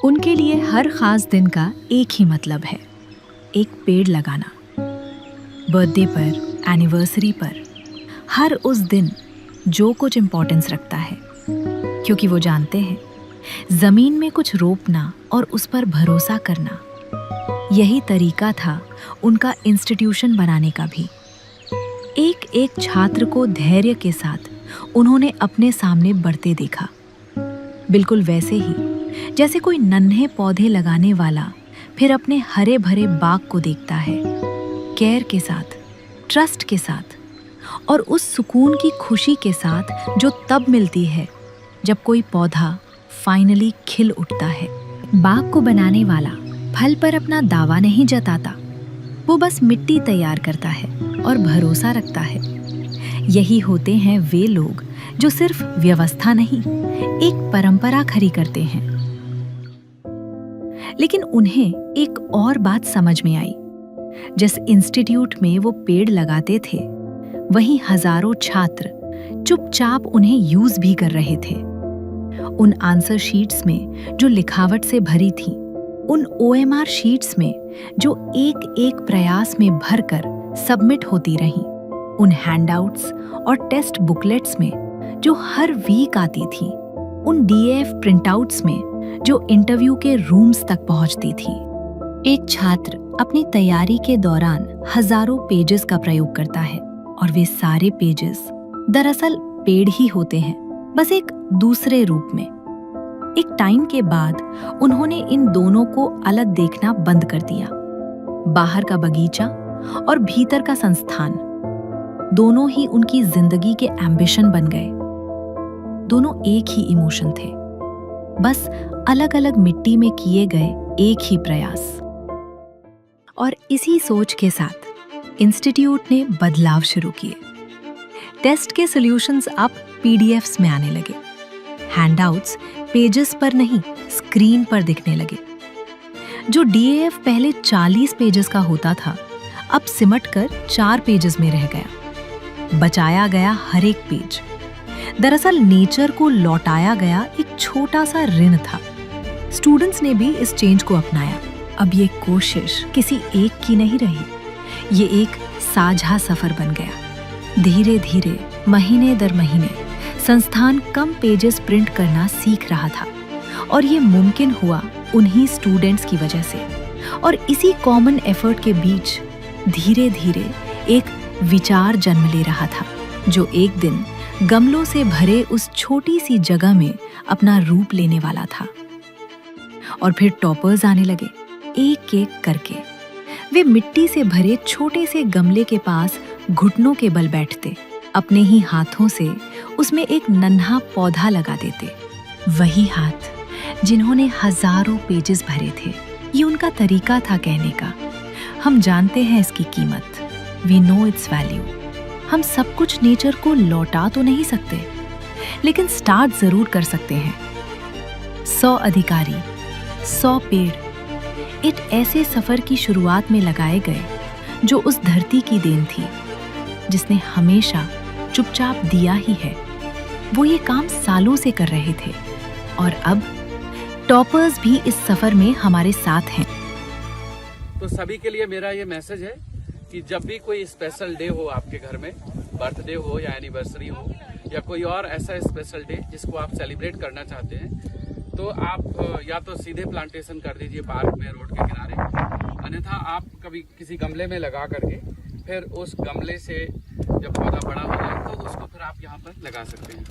उनके लिए हर खास दिन का एक ही मतलब है, एक पेड़ लगाना। बर्थडे पर, एनिवर्सरी पर, हर उस दिन जो कुछ इम्पोर्टेंस रखता है, क्योंकि वो जानते हैं जमीन में कुछ रोपना और उस पर भरोसा करना, यही तरीका था उनका इंस्टीट्यूशन बनाने का भी। एक एक छात्र को धैर्य के साथ उन्होंने अपने सामने बढ़ते देखा, बिल्कुल वैसे ही जैसे कोई नन्हे पौधे लगाने वाला फिर अपने हरे भरे बाग को देखता है, केयर के साथ, ट्रस्ट के साथ और उस सुकून की खुशी के साथ जो तब मिलती है जब कोई पौधा फाइनली खिल उठता है। बाग को बनाने वाला फल पर अपना दावा नहीं जताता, वो बस मिट्टी तैयार करता है और भरोसा रखता है। यही होते हैं वे लोग जो सिर्फ व्यवस्था नहीं, एक परंपरा खड़ी करते हैं। लेकिन उन्हें एक और बात समझ में आई। जिस इंस्टीट्यूट में वो पेड़ लगाते थे, वहीं हजारों छात्र चुपचाप उन्हें यूज भी कर रहे थे। उन आंसर शीट्स में जो लिखावट से भरी थी, उन OMR शीट्स में जो एक एक प्रयास में भरकर सबमिट होती रहीं, उन हैंडआउट्स और टेस्ट बुकलेट्स में जो हर वीक आती थी, उन DAF प्रिंटआउट्स में जो इंटरव्यू के रूम्स तक पहुंचती थी। एक छात्र अपनी तैयारी के दौरान हजारों पेजेस का प्रयोग करता है और वे सारे पेजेस दरअसल पेड़ ही होते हैं, बस एक दूसरे रूप में। एक टाइम के बाद उन्होंने इन दोनों को अलग देखना बंद कर दिया। बाहर का बगीचा और भीतर का संस्थान, दोनों ही उनकी जिंदगी के एम्बिशन बन गए। दोनों एक ही इमोशन थे, बस अलग अलग मिट्टी में किए गए एक ही प्रयास। और इसी सोच के साथ इंस्टीट्यूट ने बदलाव शुरू किए। टेस्ट के सॉल्यूशंस अब PDFs में आने लगे। हैंडआउट्स पेजेस पर नहीं, स्क्रीन पर दिखने लगे। जो DAF पहले 40 पेजेस का होता था, अब सिमटकर 4 पेजेस में रह गया। बचाया गया हर एक पेज दरअसल नेचर को लौटाया गया एक छोटा सा ऋण था। स्टूडेंट्स ने भी इस चेंज को अपनाया। अब ये कोशिश किसी एक की नहीं रही, ये एक साझा सफर बन गया। धीरे धीरे, महीने दर महीने संस्थान कम पेजेस प्रिंट करना सीख रहा था और ये मुमकिन हुआ उन्हीं स्टूडेंट्स की वजह से। और इसी कॉमन एफर्ट के बीच धीरे धीरे एक विचार जन्म ले रहा था, जो एक दिन गमलों से भरे उस छोटी सी जगह में अपना रूप लेने वाला था। और फिर टॉपर्स आने लगे, एक एक करके। वे मिट्टी से भरे छोटे से गमले के पास घुटनों के बल बैठते, अपने ही हाथों से उसमें एक नन्हा पौधा लगा देते। वही हाथ जिन्होंने हजारों पेजेस भरे थे। ये उनका तरीका था कहने का, हम जानते हैं इसकी कीमत, वी नो इट्स वैल्यू। हम सब कुछ नेचर को लौटा तो नहीं सकते, लेकिन स्टार्ट जरूर कर सकते हैं। 100 अधिकारी, 100 पेड़, एक ऐसे सफर की शुरुआत में लगाए गए जो उस धरती की देन थी, जिसने हमेशा चुपचाप दिया ही है। वो ये काम सालों से कर रहे थे और अब टॉपर्स भी इस सफर में हमारे साथ हैं। तो सभी के लिए मेरा ये मैसेज है कि जब भी कोई स्पेशल डे हो आपके घर में, बर्थडे हो या एनिवर्सरी हो या कोई और ऐसा स्पेशल डे जिसको आप सेलिब्रेट करना चाहते हैं, तो आप या तो सीधे प्लांटेशन कर दीजिए पार्क में, रोड के किनारे, अन्यथा आप कभी किसी गमले में लगा करके फिर उस गमले से जब पौधा बड़ा हो जाए तो उसको फिर आप यहाँ पर लगा सकते हैं।